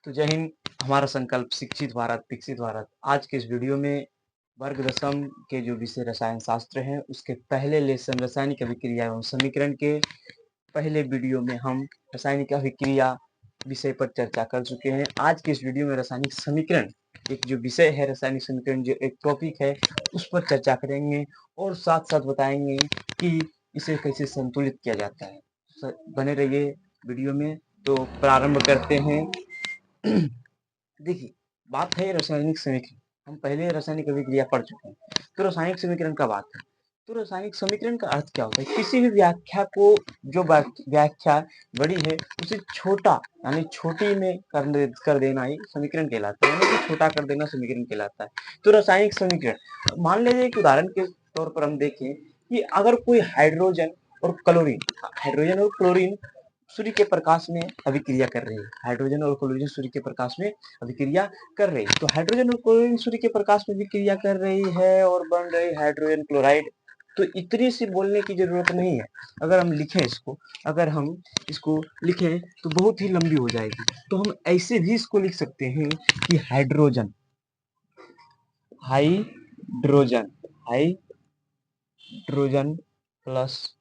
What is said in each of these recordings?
तो जय हिंद। हमारा संकल्प शिक्षित भारत विकसित भारत। आज के इस वीडियो में वर्ग दशम के जो विषय रसायन शास्त्र है उसके पहले लेसन रासायनिक अभिक्रिया एवं समीकरण के पहले वीडियो में हम रासायनिक अभिक्रिया विषय पर चर्चा कर चुके हैं। आज के इस वीडियो में रासायनिक समीकरण एक जो विषय है, रासायनिक समीकरण जो एक टॉपिक है उस पर चर्चा करेंगे और साथ साथ बताएंगे कि इसे कैसे संतुलित किया जाता है। बने रहिए वीडियो में। तो प्रारंभ करते हैं। देखिए, बात है रासायनिक समीकरण। हम पहले रासायनिक अभिक्रिया पढ़ चुके हैं, तो रासायनिक समीकरण का बात है। तो रासायनिक समीकरण का अर्थ क्या होता है? किसी भी व्याख्या को, जो व्याख्या बड़ी है उसे छोटा यानी छोटी में कर देना ही समीकरण कहलाता है, यानी कि छोटा कर देना समीकरण कहलाता है। तो रासायनिक समीकरण, मान लीजिए एक उदाहरण के तौर पर हम देखें कि अगर कोई हाइड्रोजन और क्लोरीन सूर्य के प्रकाश में अभिक्रिया कर रही है, हाइड्रोजन और क्लोरीन सूर्य के प्रकाश में अभिक्रिया कर रही है, तो हाइड्रोजन और क्लोरीन सूर्य के प्रकाश में अभिक्रिया कर रही है और बन रही हाइड्रोजन क्लोराइड। तो इतनी सी बोलने की जरूरत नहीं है। अगर हम लिखें तो बहुत ही लंबी हो जाएगी। तो हम ऐसे भी इसको लिख सकते हैं कि हाइड्रोजन प्लस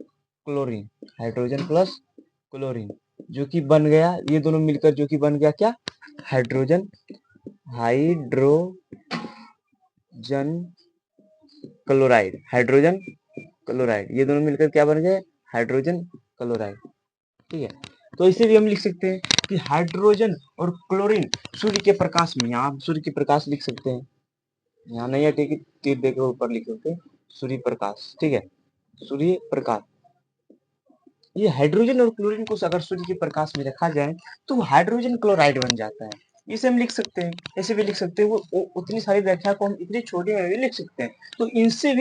क्लोरीन जो कि बन गया, ये दोनों मिलकर जो कि बन गया क्या? Hydrogen chloride. ये दोनों मिलकर क्या बन गए? Hydrogen chloride. ठीक है, तो इसे भी हम लिख सकते हैं कि हाइड्रोजन और क्लोरीन सूर्य के प्रकाश में, यहाँ सूर्य के प्रकाश लिख सकते हैं, यहाँ नहीं है, ठीक है, तीर देकर ऊपर लिख सकते हैं सूर्य प्रकाश। ठीक है, सूर्य प्रकाश। ये हाइड्रोजन और क्लोरीन को अगर सूर्य के प्रकाश में रखा जाए तो हाइड्रोजन क्लोराइड बन जाता है। इसे हम लिख सकते हैं, ऐसे भी लिख सकते हैं। वो उतनी सारी व्याख्या को हम इतनी छोटी में भी लिख सकते हैं। तो इनसे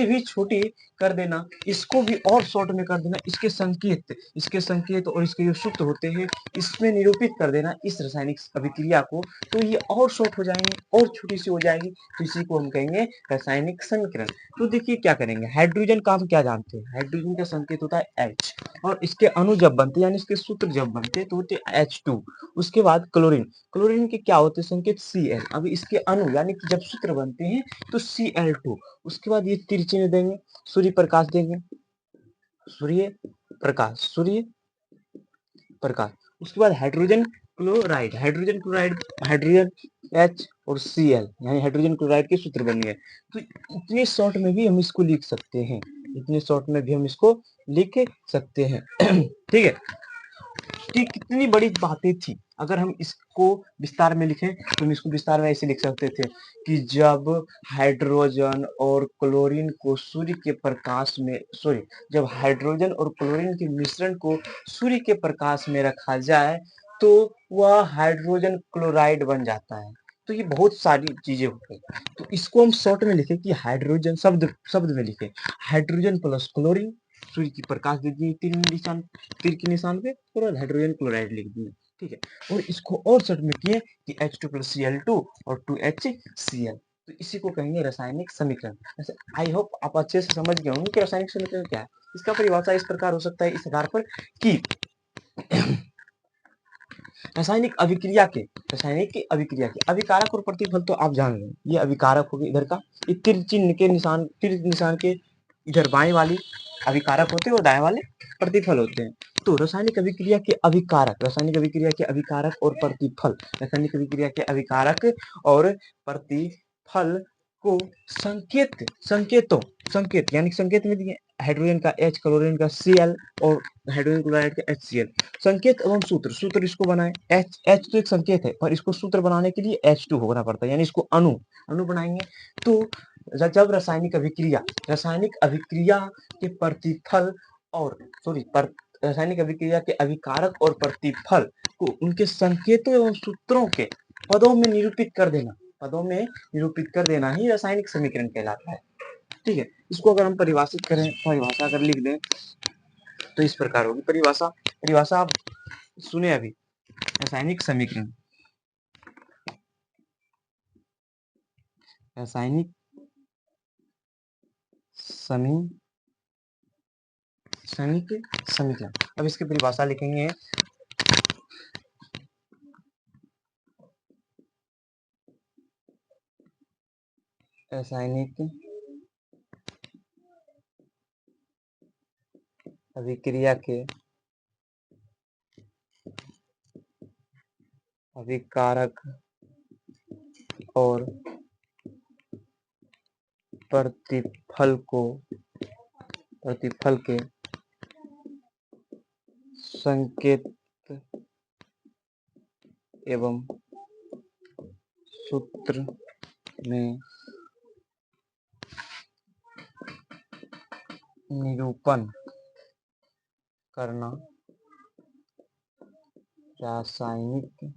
भी छोटी कर देना, इसको भी और शॉर्ट में कर देना, इसके संकेत और इसके जो सूत्र होते हैं इसमें निरूपित कर देना इस रासायनिक अभिक्रिया को, तो ये और शॉर्ट हो जाएंगे और छोटी सी हो जाएगी। तो इसी को हम कहेंगे रासायनिक समीकरण। तो देखिए क्या करेंगे, हाइड्रोजन का हम क्या जानते हैं? हाइड्रोजन का संकेत होता है H, और इसके अणु जब बनते हैं यानी इसके सूत्र जब बनते हैं तो होते हैं H2। उसके बाद क्लोरीन के क्या होते हैं संकेत? Cl। अब इसके अणु यानी कि जब सूत्र बनते हैं तो Cl2। उसके बाद ये तीर चिन्ह देंगे, सूर्य प्रकाश देंगे, सूर्य प्रकाश। उसके बाद हाइड्रोजन क्लोराइड, हाइड्रोजन H और Cl यानी हाइड्रोजन क्लोराइड के सूत्र बन गए। तो इतने शॉर्ट में भी हम इसको लिख सकते हैं, ठीक है, कि कितनी बड़ी बातें थी। अगर हम इसको विस्तार में लिखें तो हम इसको विस्तार में ऐसे लिख सकते थे कि जब हाइड्रोजन और क्लोरीन को जब हाइड्रोजन और क्लोरीन के मिश्रण को सूर्य के प्रकाश में रखा जाए तो वह हाइड्रोजन क्लोराइड बन जाता है। तो ये बहुत सारी चीजें हो गई। तो इसको हम शॉर्ट में लिखे कि हाइड्रोजन, शब्द में लिखे हाइड्रोजन प्लस क्लोरीन, सूर्य की प्रकाश दे दिए तीर के निशान पे, और हाइड्रोजन क्लोराइड लिख दिए। ठीक है, और इसको और शॉर्ट में किए कि H2 + Cl2 और 2HCl। तो इसी को कहेंगे रासायनिक समीकरण। ऐसे आई होप आप अच्छे से समझ गए होंगे कि रासायनिक समीकरण क्या है। इसका परिभाषा इस प्रकार हो सकता है, इस आधार पर कि रासायनिक अभिक्रिया के अभिकारक और प्रतिफल तो आप जान लें। ये अभिकारक हो गया इधर का, ये तीर निशान के इधर बाएं वाली अभिकारक होते हैं और दाएं वाले प्रतिफल होते हैं। तो रासायनिक अभिक्रिया के अभिकारक और प्रतिफल को संकेत यानी संकेत में दिए, हाइड्रोजन का H, क्लोरीन का Cl और हाइड्रोजन क्लोराइड का HCl। संकेत एवं सूत्र इसको बनाए। H तो एक संकेत है, पर इसको सूत्र बनाने के लिए H2 होना पड़ता है, यानी इसको अणु बनाएंगे। तो जब रासायनिक अभिक्रिया के प्रतिफल और रासायनिक अभिक्रिया के अभिकारक और प्रतिफल को उनके संकेतों एवं सूत्रों के पदों में निरूपित कर देना ही रासायनिक समीकरण कहलाता है। ठीक है, इसको अगर हम परिभाषित करें, परिभाषा अगर लिख दें तो इस प्रकार होगी परिभाषा आप सुने अभी। रासायनिक समीकरण, समीकरण। अब इसकी परिभाषा लिखेंगे रासायनिक अभिक्रिया के अभिकारक और प्रतिफल के संकेत एवं सूत्र में निरूपण करना रासायनिक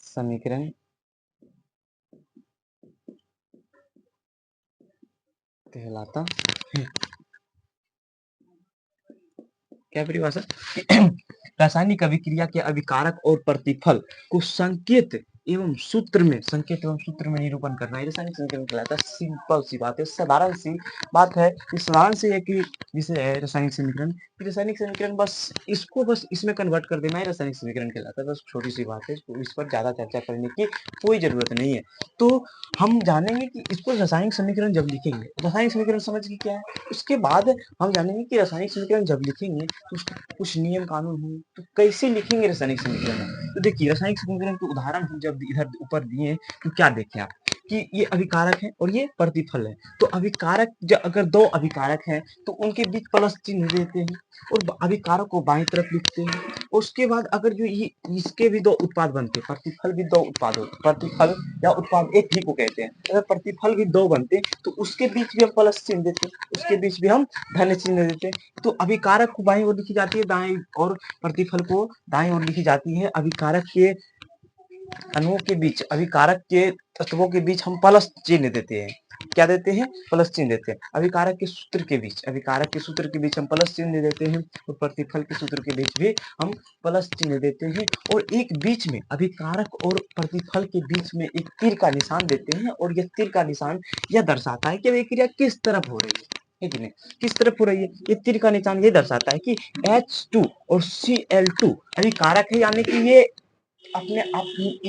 समीकरण कहलाता है। क्या परिभाषा? रासायनिक अभिक्रिया के अभिकारक और प्रतिफल को संकेत एवं सूत्र में निरूपण करना है रासायनिक समीकरण कहलाता है। सिंपल सी बात है, साधारण सी बात है। साधारण सी है कि विषय है रासायनिक समीकरण। रासायनिक समीकरण बस इसमें कन्वर्ट कर देना है, रासायनिक समीकरण कहलाता है। बस छोटी सी बात है, इस पर ज्यादा चर्चा करने की कोई जरूरत नहीं है। तो हम जानेंगे कि इसको रासायनिक समीकरण जब लिखेंगे, रासायनिक समीकरण समझ के क्या है, उसके बाद हम जानेंगे कि रासायनिक समीकरण जब लिखेंगे तो उसके कुछ नियम कानून होंगे। तो कैसे लिखेंगे रासायनिक समीकरण? तो देखिए, रासायनिक समीकरण के उदाहरण हम जब इधर ऊपर दिए तो क्या देखें आप कि ये अभिकारक है और ये प्रतिफल है। तो अभिकारक अगर दो अभिकारक हैं तो उनके बीच प्लस चिन्ह देते हैं और अभिकारक को बाईं तरफ लिखते हैं। उसके बाद अगर जो ये इसके भी दो उत्पाद बनते, प्रतिफल भी दो उत्पाद होते, प्रतिफल या उत्पाद एक ही को कहते हैं। अगर प्रतिफल भी दो बनते तो उसके बीच भी हम प्लस चिन्ह देते, उसके बीच भी हम धन चिन्ह देते। तो अभिकारक को बाईं ओर लिखी जाती है, दाएं और प्रतिफल को दाएं ओर लिखी जाती है। अभिकारक के अणुओं के बीच, अभिकारक के तत्वों के बीच हम प्लस चिन्ह देते हैं। क्या देते हैं? प्लस चिन्ह देते हैं। अभिकारक के सूत्र के बीच हम प्लस चिन्ह देते हैं और प्रतिफल के सूत्र के बीच भी हम प्लस चिन्ह देते हैं। और एक बीच में अभिकारक और प्रतिफल के बीच में एक तीर का निशान देते हैं और यह तीर का निशान यह दर्शाता है कि अभिक्रिया किस तरफ हो रही है कि नहीं, किस तरफ हो रही है। ये तीर का निशान ये दर्शाता है कि H2 और Cl2 अभिकारक है, यानी कि ये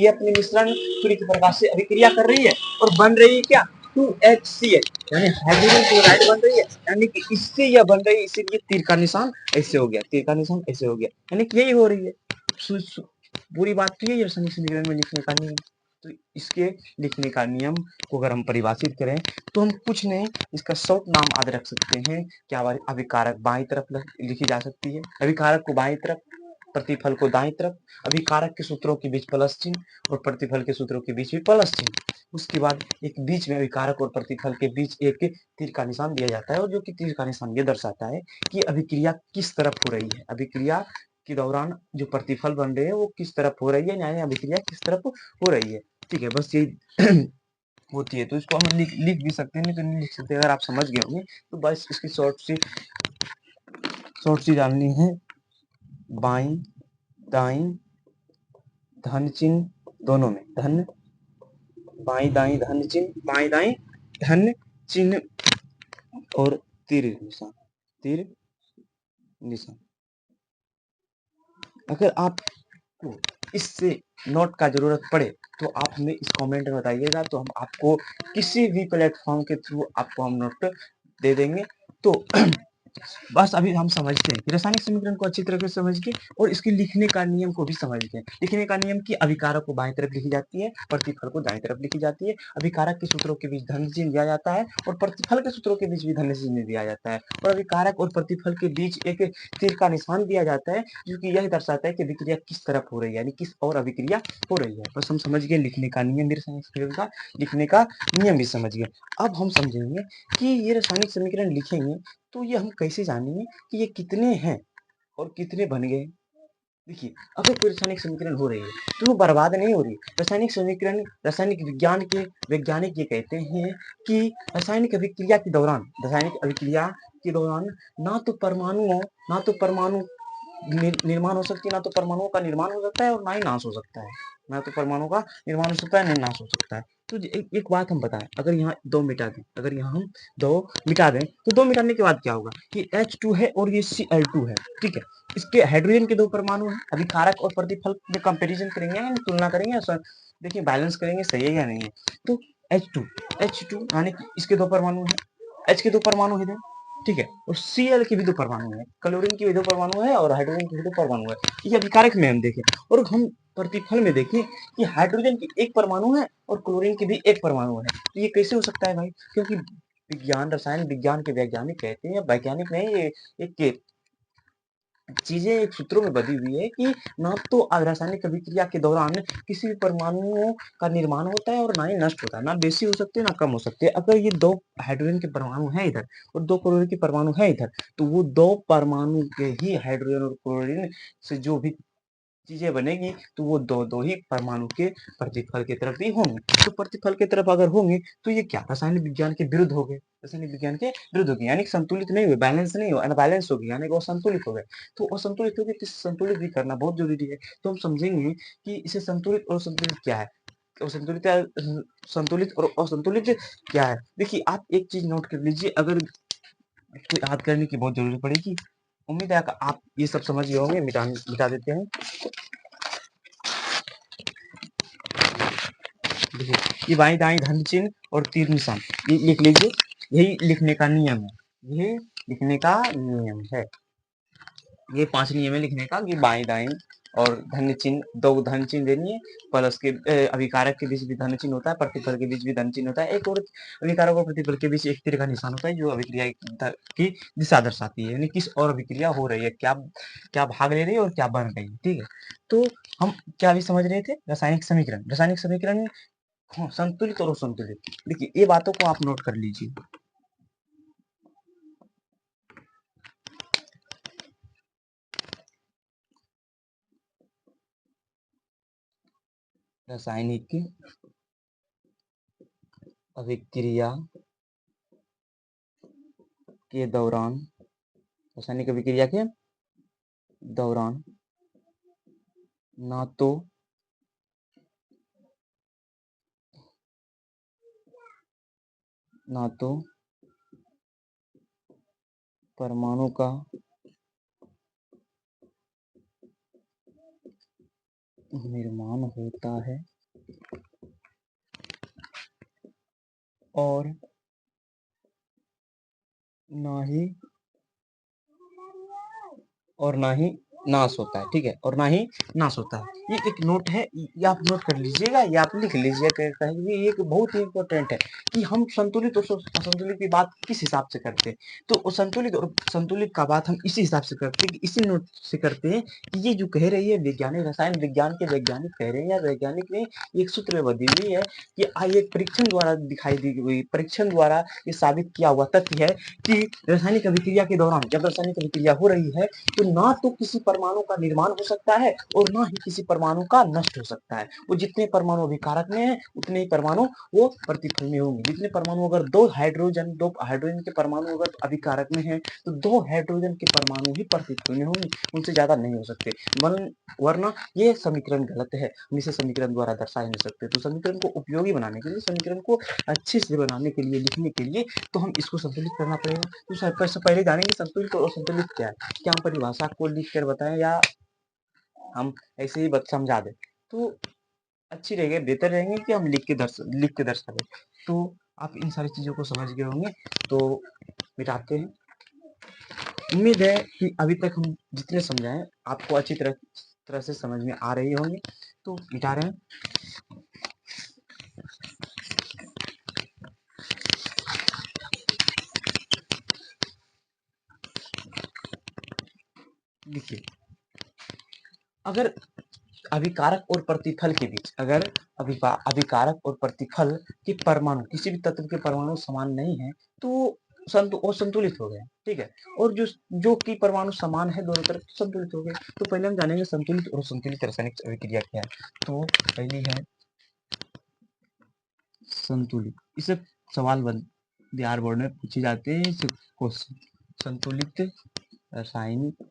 अपने मिश्रण सूर्य के प्रकाश से अभिक्रिया कर रही है और बन रही है क्या? 2HCl, यानी हाइड्रोजन क्लोराइड बन रही है, यानी कि इससे यह बन रही है। इसीलिए तीर का निशान ऐसे हो गया, तीर का निशान ऐसे हो गया, यानी कि यही हो रही है। पूरी बात तो यही रासायनिक समीकरण में लिखने का नियम। तो इसके लिखने का नियम को अगर हम परिभाषित करें तो हम कुछ नहीं, इसका शॉर्ट नाम आदि रख सकते हैं। क्या? अभिकारक बाईं तरफ लिखी जा सकती है, अभिकारक को बाईं तरफ, प्रतिफल को दाईं तरफ, अभिकारक के सूत्रों के बीच प्लस चिन्ह और प्रतिफल के सूत्रों के बीच भी प्लस चिन्ह। उसके बाद एक बीच में अभिकारक और प्रतिफल के बीच एक तीर का निशान दिया जाता है और जो कि तीर का निशान ये दर्शाता है कि अभिक्रिया किस तरफ हो रही है, अभिक्रिया के दौरान जो प्रतिफल बन रहे हैं वो किस तरफ हो रही है, यानी अभिक्रिया किस तरफ हो रही है। ठीक है, बस यही होती है। तो इसको हम लिख भी सकते हैं, नहीं तो नहीं लिख सकते। अगर आप समझ गए होंगे तो बस इसकी शॉर्ट सी डालनी है, बाईं दाईं धन चिन्ह दोनों में, धन बाईं दाईं धन चिन्ह, बाईं दाईं धन चिन्ह और तीर निशान। अगर आपको इससे नोट का जरूरत पड़े तो आप हमें इस कमेंट में बताइएगा, तो हम आपको किसी भी प्लेटफॉर्म के थ्रू आपको हम नोट दे देंगे। तो बस अभी हम समझते हैं रासायनिक समीकरण को अच्छी तरह से समझ के और इसके लिखने का नियम को भी समझ के। लिखने का नियम कि अभिकारक को बाईं तरफ लिखी जाती है, प्रतिफल को दाईं तरफ लिखी जाती है, अभिकारक के सूत्रों के बीच धन चिन्ह दिया जाता है और प्रतिफल के सूत्रों के बीच भी धन चिन्ह दिया जाता है और अभिकारक और प्रतिफल के बीच एक तीर का निशान दिया जाता है जो कि यह दर्शाता है कि अभिक्रिया किस तरफ हो रही है, यानी किस और अभिक्रिया हो रही है। बस हम समझ गए लिखने का नियम, रासायनिक समीकरण का लिखने का नियम भी समझ गए। अब हम समझेंगे कि ये रासायनिक समीकरण लिखेंगे तो ये हम कैसे जानेंगे कि ये कितने हैं और कितने बन गए। देखिए, अगर कोई रासायनिक समीकरण हो रही है तो वो बर्बाद नहीं हो रही। रासायनिक समीकरण, रासायनिक विज्ञान के वैज्ञानिक ये कहते हैं कि रासायनिक अभिक्रिया के दौरान ना तो परमाणु निर्माण हो सकती है, ना तो परमाणुओं का निर्माण हो सकता है और ना ही नाश हो सकता है, ना तो परमाणु का निर्माण हो सकता है, नहीं नाश हो सकता है। तो एक बात हम बताएं, अगर यहाँ दो मिटा दें, अगर यहाँ हम दो मिटा दें तो दो मिटाने के बाद क्या होगा कि H2 है और ये Cl2 है, ठीक है। इसके हाइड्रोजन के दो परमाणु हैं। अभी कारक और प्रतिफल में कंपैरिजन करेंगे, यानी तुलना करेंगे, देखिए बैलेंस करेंगे सही है या नहीं है। तो H2 यानी कि इसके दो परमाणु हैं, H के दो परमाणु है, ठीक है, और Cl के भी दो परमाणु है, क्लोरीन के भी दो परमाणु है और हाइड्रोजन के भी दो परमाणु है। ये अभिकारक में हम देखें, और हम प्रतिफल में देखें कि हाइड्रोजन की एक परमाणु है और क्लोरीन की भी एक परमाणु है। तो ये कैसे हो सकता है भाई? क्योंकि विज्ञान, रसायन विज्ञान के वैज्ञानिक कहते हैं, वैज्ञानिक नहीं, ये एक चीजें एक सूत्रों में बधी हुई है कि ना तो रासायनिक अभिक्रिया के दौरान किसी भी परमाणुओं का निर्माण होता है और ना ही नष्ट होता है, ना बेसी हो सकते हैं ना कम हो सकते हैं। अगर ये दो हाइड्रोजन के परमाणु हैं इधर और दो क्लोरीन के परमाणु हैं इधर, तो वो दो परमाणु के ही हाइड्रोजन और क्लोरीन से जो भी चीजें बनेगी तो वो दो दो ही परमाणु के प्रतिफल की तरफ ही होंगे। तो प्रतिफल की तरफ अगर होंगे तो ये क्या रासायनिक विज्ञान के विरुद्ध हो गए, रासायनिक विज्ञान के विरुद्ध हो गए, यानी संतुलित नहीं हुए, बैलेंस नहीं हुआ, अनबैलेंस हो गए, यानी कि असंतुलित हो गए। तो असंतुलित हो गए तो संतुलित भी करना बहुत जरूरी है। तो हम समझेंगे कि इसे संतुलित और असंतुलित क्या है, संतुलित संतुलित और असंतुलित क्या है। देखिए आप एक चीज नोट कर लीजिए, अगर इसको याद करने की बहुत जरूरत पड़ेगी। उम्मीद है कि आप ये सब समझ गए होंगे। मिटा देते हैं। देखिए ये बाएं दाएं धन चिन्ह और तीर निशान, ये लिख लीजिए, यही लिखने का नियम है, ये लिखने का नियम है। ये 5 नियम है लिखने का कि बाएं दाएं और धन चिन्ह, दो धन चिन्ह देनी है, प्लस के अभिकारक के बीच भी धन चिन्ह होता है, प्रतिफल के बीच भी धन चिन्ह होता है, एक और अभिकारक और प्रतिफल के बीच एक तीर का निशान होता है जो अभिक्रिया की दिशा दर्शाती है, यानी किस और अभिक्रिया हो रही है, क्या क्या भाग ले रही है और क्या बन रही है, ठीक है। तो हम क्या भी समझ रहे थे, रासायनिक समीकरण, रासायनिक समीकरण, हाँ, संतुलित और असंतुलित। देखिए ये बातों को आप नोट कर लीजिए। रासायनिक अभिक्रिया के दौरान, रासायनिक अभिक्रिया के दौरान ना तो परमाणु का निर्माण होता है और ना ही नाश होता है, ठीक है, और ना ही नाश होता है। ये एक नोट है, ये आप नोट कर लीजिएगा, ये आप लिख लीजिएगा, ये एक बहुत ही इंपॉर्टेंट है कि हम संतुलित और असंतुलित की बात किस हिसाब से करते हैं। तो संतुलित और संतुलित का बात हम इसी हिसाब से करते हैं कि इसी नोट से करते हैं कि ये जो कह रही है वैज्ञानिक, रसायन विज्ञान के वैज्ञानिक कह रहे हैं, या वैज्ञानिक ने एक सूत्र में बधी हुई है कि एक परीक्षण द्वारा दिखाई दी हुई, परीक्षण द्वारा ये साबित किया हुआ तथ्य है कि रासायनिक अभिक्रिया के दौरान जब रासायनिक अभिक्रिया हो रही है तो ना तो किसी परमाणु का निर्माण हो सकता है और ना ही किसी परमाणु का नष्ट हो सकता है। वो जितने परमाणु अभिकारक में है उतने ही परमाणु वो प्रतिफल में होंगे। जितने परमाणु, अगर दो हाइड्रोजन के परमाणु अगर अभिकारक में है तो दो हाइड्रोजन के परमाणु ही प्रतिफल में होंगे, उनसे ज्यादा नहीं हो सकते। वरना ये समीकरण गलत है, हम इसे समीकरण द्वारा दर्शा ही नहीं सकते। तो समीकरण को उपयोगी बनाने के लिए, समीकरण को अच्छे से बनाने के लिए, लिखने के लिए, तो हम इसको संतुलित करना पड़ेगा। तो सबसे पहले जानेंगे संतुलित और असंतुलित क्या है। क्या हम परिभाषा को लिख कर बताएं या हम ऐसे ही समझा दें? तो अच्छी रहेगी, बेहतर रहेंगे कि हम लिख के दर्शा दें। तो आप इन सारी चीजों को समझ गए होंगे। तो मिटाते हैं। उम्मीद है कि अभी तक हम जितने समझाएं आपको अच्छी तरह से समझ में आ रही होंगी। तो मिटा रहे हैं। देखिए अगर अभिकारक और प्रतिफल के बीच, अगर अभिकारक और प्रतिफल के परमाणु, किसी भी तत्व के परमाणु समान नहीं है तो संतुलित हो गए, ठीक है। और जो जो कि परमाणु समान है दोनों तरफ, संतुलित हो गए। तो पहले हम जानेंगे संतुलित और असंतुलित रासायनिक अभिक्रिया क्या है। तो पहली है संतुलित। इसे सवाल बिहार बोर्ड में पूछे जाते हैं क्वेश्चन। संतुलित रासायनिक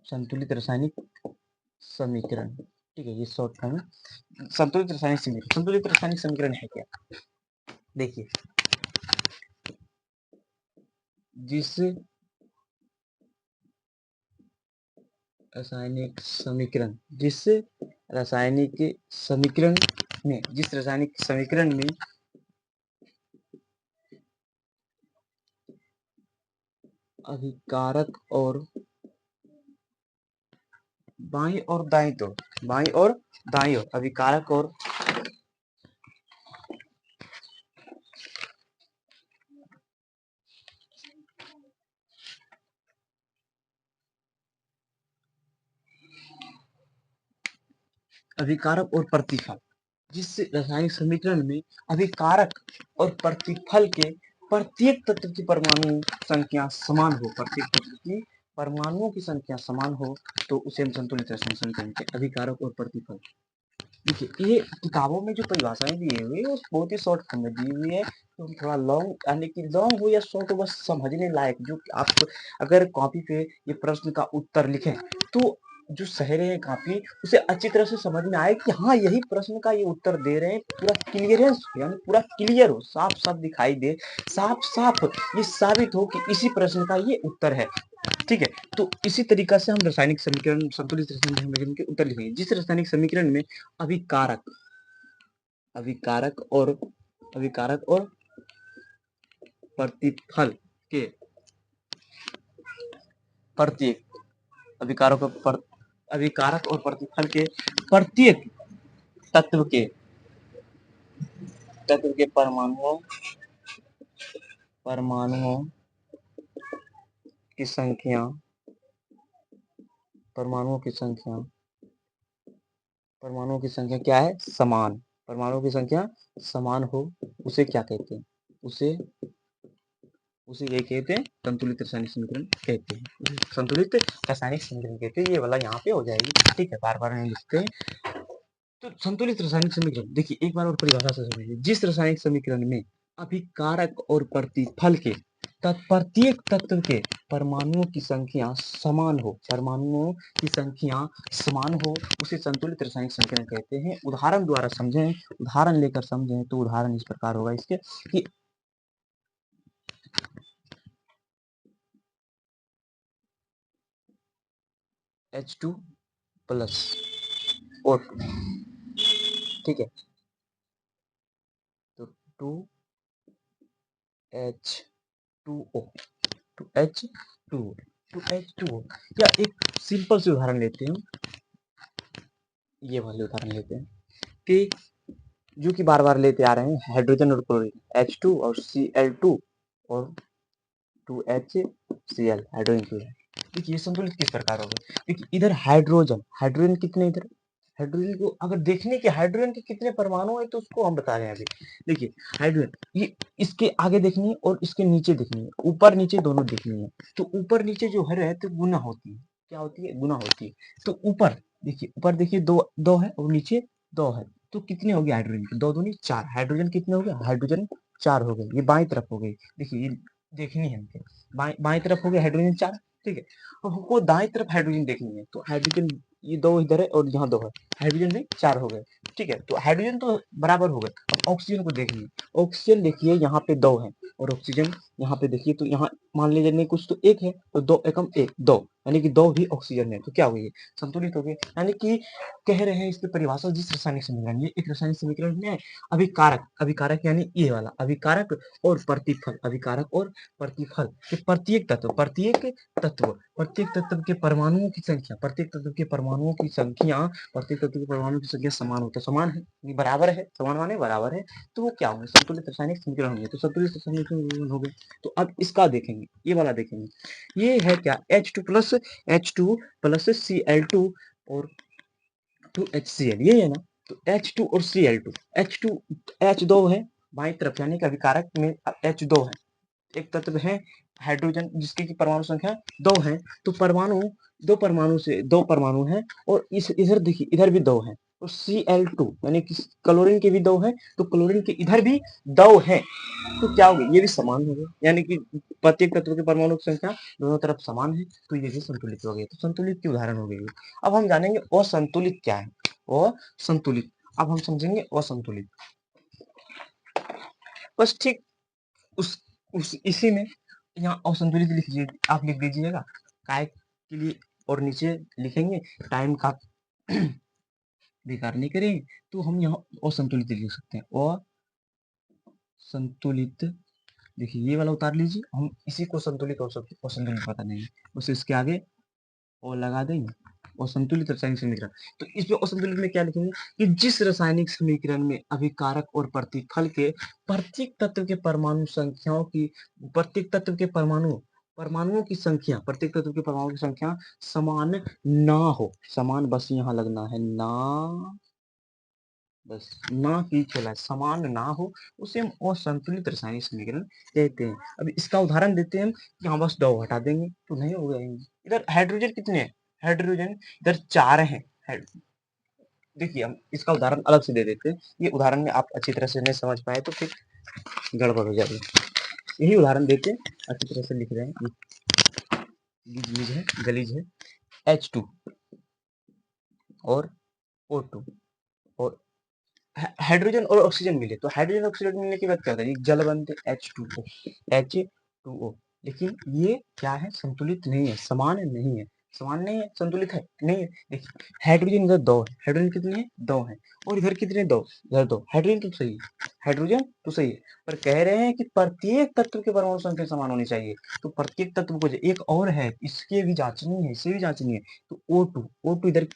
संतुलित रासायनिक समीकरण, ठीक है, ये शॉर्ट फॉर्म है संतुलित रासायनिक समीकरण। संतुलित रासायनिक समीकरण है क्या, देखिए जिस रासायनिक समीकरण जिस रासायनिक समीकरण जिस रासायनिक समीकरण में अभिकारक और बाईं और दाईं ओर अभिकारक और प्रतिफल, जिस रासायनिक समीकरण में अभिकारक और प्रतिफल के प्रत्येक तत्व की परमाणु संख्या समान हो, प्रत्येक तत्व की परमाणुओं की संख्या समान हो, तो उसे हम संतुलित रासायनिक समीकरण कहते हैं, अभिकारक और प्रतिफल। देखिए ये किताबों में जो परिभाषाएं दी हुई है वो बहुत ही शॉर्ट फॉर्म में दी हुई है, तो थोड़ा लॉन्ग यानी कि लॉन्ग हो या शॉर्ट हो बस समझने लायक, जो आप अगर कॉपी पे ये प्रश्न का उत्तर लिखें तो जो सह रहे हैं काफी उसे अच्छी तरह से समझ में आए कि हाँ यही प्रश्न का ये उत्तर दे रहे हैं, पूरा क्लियरेंस यानी पूरा क्लियर हो, साफ साफ दिखाई दे, साफ साफ ये साबित हो कि इसी प्रश्न का ये उत्तर है। ठीक है, तो इसी तरीका से हम रासायनिक समीकरण संतुलित रासायनिक समीकरण के उत्तर लिखेंगे, जिस रासायनिक समीकरण में अभिकारक अभिकारक और प्रतिफल के प्रत्येक अभिकारक और प्रतिफल के प्रत्येक तत्व के परमाणुओं की संख्या क्या है, समान, परमाणुओं की संख्या समान हो, उसे क्या कहते हैं, उसे ये कहते हैं संतुलित रासायनिक समीकरण कहते हैं, संतुलित रासायनिक समीकरण कहते हैं। ये वाला यहाँ पे हो जाएगी, ठीक है, बार बार नहीं लिखते हैं। तो संतुलित रासायनिक समीकरण देखिए एक बार और परिभाषा से समझिए, जिस रासायनिक समीकरण में अभिकारक और प्रतिफल के प्रत्येक तत्व के परमाणुओं की संख्या समान हो, उसे संतुलित रासायनिक समीकरण कहते हैं। उदाहरण द्वारा समझें, उदाहरण लेकर समझें तो उदाहरण इस प्रकार होगा इसके कि H2 प्लस O2, ठीक है, तो 2H2O, 2H2O या एक सिंपल से उदाहरण लेते हैं, ये वाले उदाहरण लेते हैं कि जो कि बार बार लेते आ रहे हैं, हाइड्रोजन और क्लोरीन H2 और Cl2 और 2HCl हाइड्रोजन क्लोराइड। देखिए संतुलित किस प्रकार होगा, देखिए इधर हाइड्रोजन कितने, इधर हाइड्रोजन को अगर देखने के हाइड्रोजन के कितने परमाणु है तो उसको हम बता रहे हैं अभी। देखिए हाइड्रोजन ये इसके आगे देखनी है और इसके नीचे देखनी है, ऊपर नीचे दोनों देखनी है, तो ऊपर नीचे जो है तो गुना होती है, क्या होती है, गुना होती है। तो ऊपर देखिए दो दो है और नीचे दो है, तो कितने हो गए हाइड्रोजन के, दो दूनी चार, हाइड्रोजन कितने हो गए, हाइड्रोजन चार हो गए, ये बाईं तरफ हो गई, देखिए ये देखनी है हमको, बाईं तरफ हो गया हाइड्रोजन चार, ठीक है, और हमको दाएं तरफ हाइड्रोजन देखनी है, तो हाइड्रोजन ये दो इधर है और यहाँ दो है, हाइड्रोजन में चार हो गए, ठीक है, तो हाइड्रोजन तो बराबर हो गए। अब ऑक्सीजन को देखिए, ऑक्सीजन देखिए यहाँ पे दो है और ऑक्सीजन यहाँ पे देखिए, तो यहाँ मान लीजिए नहीं कुछ तो एक है, तो दो एकम एक दो, यानी कि दो भी ऑक्सीजन है, तो क्या हो गई, संतुलित हो गए। यानी कि कह रहे हैं इसकी परिभाषा, जिस रासायनिक समीकरण, ये एक रासायनिक समीकरण में अभिकारक यानी ये वाला अभिकारक और प्रतिफल के प्रत्येक तत्व के परमाणुओं की संख्या, समान होता, समान है, बराबर है, समान माने बराबर है, तो वो क्या होंगे, संतुलित रासायनिक समीकरण होंगे, तो संतुलित रासायनिक समीकरण हो गए। तो अब इसका देखेंगे, ये वाला देखेंगे, ये है क्या, H2 प्लस Cl2 और 2HCl, ये है ना, तो H2 और Cl2, H दो है बाईं तरफ, यानी कि अभिकारक में H दो है, एक तत्व है हाइड्रोजन जिसकी की परमाणु संख्या दो है, तो दो परमाणु है, और इस इधर देखिए इधर भी दो है, तो Cl2 यानी कि क्लोरीन के भी दो है, तो क्लोरीन के इधर भी दो है, तो क्या हो गया, ये भी समान हो गया, यानी कि प्रत्येक तत्व के परमाणु की संख्या दोनों तरफ समान है, तो ये भी संतुलित हो गया, तो संतुलित की उदाहरण हो गई। अब हम जानेंगे असंतुलित क्या है, असंतुलित। अब हम समझेंगे असंतुलित। बस ठीक उस इसी में यहाँ असंतुलित लिख लीजिए, आप लिख दीजिएगा काय के लिए, और नीचे लिखेंगे टाइम का बेकार नहीं करेंगे, तो हम यहाँ असंतुलित लिख सकते हैं। असंतुलित, देखिए ये वाला उतार लीजिए, हम इसी को संतुलित और असंतुलित पता नहीं है, बस इसके आगे और लगा देंगे असंतुलित रासायनिक समीकरण। तो इसमें असंतुलित में क्या लिखेंगे कि जिस रासायनिक समीकरण में अभिकारक और प्रतिफल के प्रत्येक तत्व के परमाणु संख्याओं की, प्रत्येक तत्व के परमाणुओं की संख्या, प्रत्येक तत्व के परमाणुओं की संख्या समान ना हो, समान बस यहाँ लगना है ना, बस ना की चला समान ना हो, उसे हम असंतुलित रासायनिक समीकरण कहते हैं। अब इसका उदाहरण देते हैं हम, यहाँ बस दो हटा देंगे तो नहीं हो जाएंगे। इधर हाइड्रोजन कितने हैं, हाइड्रोजन इधर 4 हैं। देखिए हम इसका उदाहरण अलग से दे देते हैं, ये उदाहरण में आप अच्छी तरह से नहीं समझ पाए तो फिर गड़बड़ हो जाएगी। यही उदाहरण देते हैं, अच्छी तरह से लिख रहे हैं, गलीज है H2 और O2 और हाइड्रोजन और ऑक्सीजन मिले, तो हाइड्रोजन ऑक्सीजन मिलने के बाद क्या होता है, जल बनते H2O, लेकिन ये क्या है, संतुलित नहीं है, समान नहीं है, समान नहीं है, संतुलित है नहीं है। देखिए हाइड्रोजन इधर 2 है, हाइड्रोजन कितने हैं, 2 हैं, और इधर कितने, 2, इधर 2, हाइड्रोजन तो सही है, हाइड्रोजन तो सही है, पर कह रहे हैं कि प्रत्येक तत्व के परमाणु संख्या समान होनी चाहिए। तो प्रत्येक तत्व को एक और है, इसके भी जांचनी है, इसे भी जांचनी है, तो O2 इधर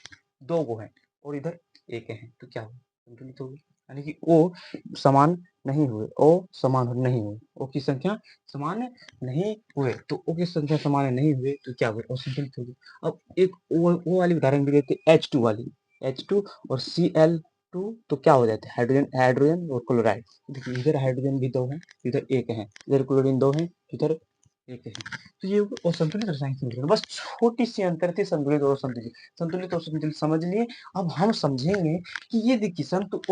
2 को है और इधर 1 है, तो क्या होगा, संतुलित होगी। यानी कि ओ समान नहीं हुए, ओ समान नहीं हुए, ओ की संख्या समान नहीं हुए, तो ओ की संख्या समान नहीं हुए तो क्या हुए, असंतुलित होगी। अब एक ओ वाली उदाहरण भी देते हैं, H2 वाली, H2 और Cl2, तो क्या हो जाते हैं, हाइड्रोजन और क्लोराइड। देखिए इधर हाइड्रोजन भी 2 है, इधर 1 है, इधर क्लोरीन 2 है, इधर 1 है, तो ये असंतुलित रासायनिक समीकरण। बस छोटी सी अंतर थी संतुलित और असंतुलित, संतुलित और असंतुलित समझ लिए। अब हम समझेंगे कि ये देखिए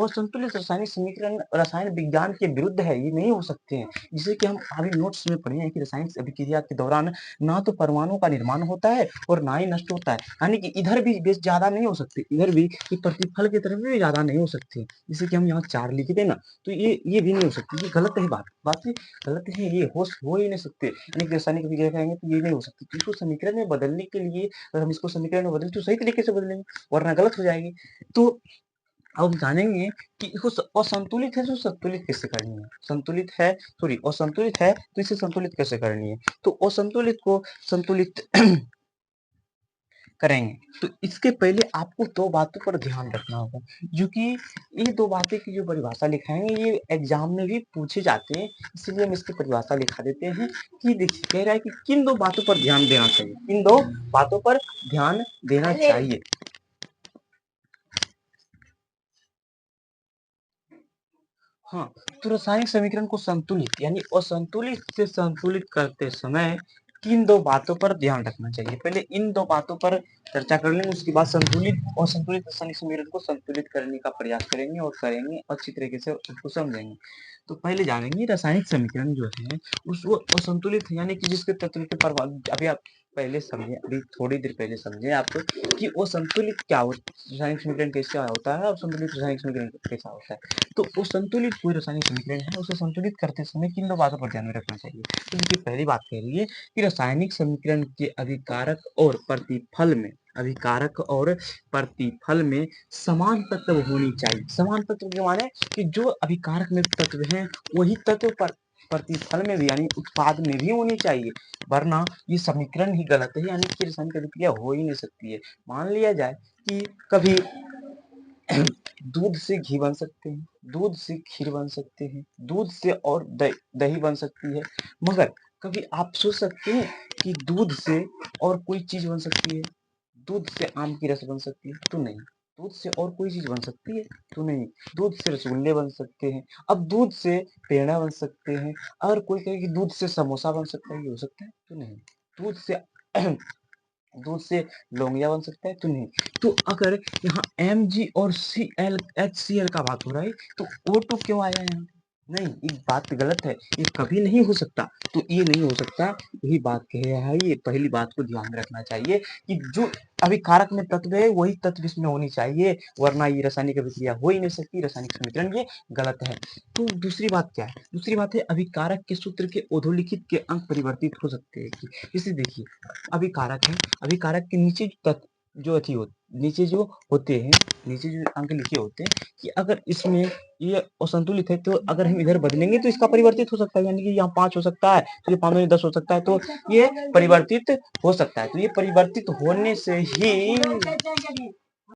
असंतुलित रासायनिक समीकरण रसायन विज्ञान के विरुद्ध है, ये नहीं हो सकते हैं। जिसे कि हम आगे नोट्स में पढ़े हैं कि रासायनिक अभिक्रिया के दौरान ना तो परमाणु का निर्माण होता है और ना ही नष्ट होता है, यानी कि इधर भी बेस ज्यादा नहीं हो सकते, इधर भी प्रतिफल की तरफ भी ज्यादा नहीं हो सकते। जैसे कि हम यहाँ 4 लिख देना, तो ये भी नहीं हो सकती, ये गलत है, बात गलत है, ये हो ही नहीं सकते। यानी कि रासायनिक अभिक्रिया कहेंगे तो ये नहीं हो सकती, तो इसको समीकरण में बदलने के लिए अगर हम इसको समीकरण में बदलें तो सही तरीके से बदलेंगे, वरना गलत हो जाएगी। तो अब हम जानेंगे कि असंतुलित है तो संतुलित कैसे करनी है, संतुलित है सॉरी असंतुलित है तो इसे संतुलित कैसे करनी है। तो असंतुलित को संतुलित करेंगे तो इसके पहले आपको 2 बातों पर ध्यान रखना होगा, जो कि ये 2 बातें की जो परिभाषा लिखाएंगे ये एग्जाम में भी पूछे जाते हैं, इसलिए हम इसकी परिभाषा लिखा देते हैं कि देखिए कह रहा है कि किन 2 बातों पर ध्यान देना चाहिए, किन 2 बातों पर ध्यान देना चाहिए। हाँ, तो रासायनिक समीकरण को संतुलित यानी असंतुलित से संतुलित करते समय किन 2 बातों पर ध्यान रखना चाहिए। पहले इन 2 बातों पर चर्चा कर लेंगे, उसके बाद संतुलित और असंतुलित रासायनिक समीकरण को संतुलित करने का प्रयास करेंगे और करेंगे अच्छी तरीके से उसको समझेंगे। तो पहले जानेंगे रासायनिक समीकरण जो है उसको असंतुलित यानी कि जिसके तत्व के परमाणु, अभी आप पहले समझे, अभी थोड़ी देर पहले समझे आप कि असंतुलित क्या होता है, रासायनिक समीकरण कैसे होता है और संतुलित रासायनिक समीकरण कैसा होता है। तो वो संतुलित कोई रासायनिक समीकरण है उसे संतुलित करते समय किन 2 बातों पर ध्यान में रखना चाहिए। तो देखिए पहली बात कह रही है कि रासायनिक समीकरण के अभिकारक और प्रतिफल में समान तत्व होनी चाहिए। समान तत्व के माने कि जो अभिकारक में तत्व हैं वही तत्व पर प्रतिफल में भी यानी उत्पाद में भी होनी चाहिए, वरना ये समीकरण ही गलत है, यानी कि रासायनिक अभिक्रिया हो ही नहीं सकती है। मान लिया जाए कि कभी दूध से घी बन सकते हैं, दूध से खीर बन सकते हैं, दूध से और दही बन सकती है, मगर कभी आप सोच सकते हैं कि दूध से और कोई चीज बन सकती है, दूध से आम की रस बन सकती है, तो नहीं। दूध से और कोई चीज बन सकती है, तो नहीं। दूध से रसगुल्ले बन सकते हैं, अब दूध से पेड़ा बन सकते हैं, और कोई कहे कि दूध से समोसा बन सकता है, ये हो सकता है, तो नहीं। दूध से दूध से लौंगिया बन सकता है, तो नहीं। तो अगर यहाँ Mg और HCl का बात हो रहा है तो O2 क्यों आया यहाँ, नहीं, ये बात गलत है, ये कभी नहीं हो सकता, तो ये नहीं हो सकता, यही बात कह रहा है, ये पहली बात को ध्यान में रखना चाहिए कि जो अभिकारक में तत्व है वही तत्व इसमें होनी चाहिए, वरना ये रासायनिक अभिक्रिया हो ही नहीं सकती, रासायनिक समीकरण ये गलत है। तो दूसरी बात क्या है? दूसरी बात है अभिकारक के सूत्र के अधोलिखित के अंक परिवर्तित हो सकते हैं कि जैसे देखिए अभिकारक है, अभिकारक के नीचे तत्व जो अथी हो नीचे जो होते हैं, नीचे जो अंक लिखे होते हैं कि अगर इसमें ये असंतुलित है तो अगर हम इधर बदलेंगे तो इसका परिवर्तित हो सकता है, यानी कि यहाँ 5 हो सकता है तो ये 5 में 10 हो सकता है, तो ये परिवर्तित हो सकता है, तो ये परिवर्तित होने से ही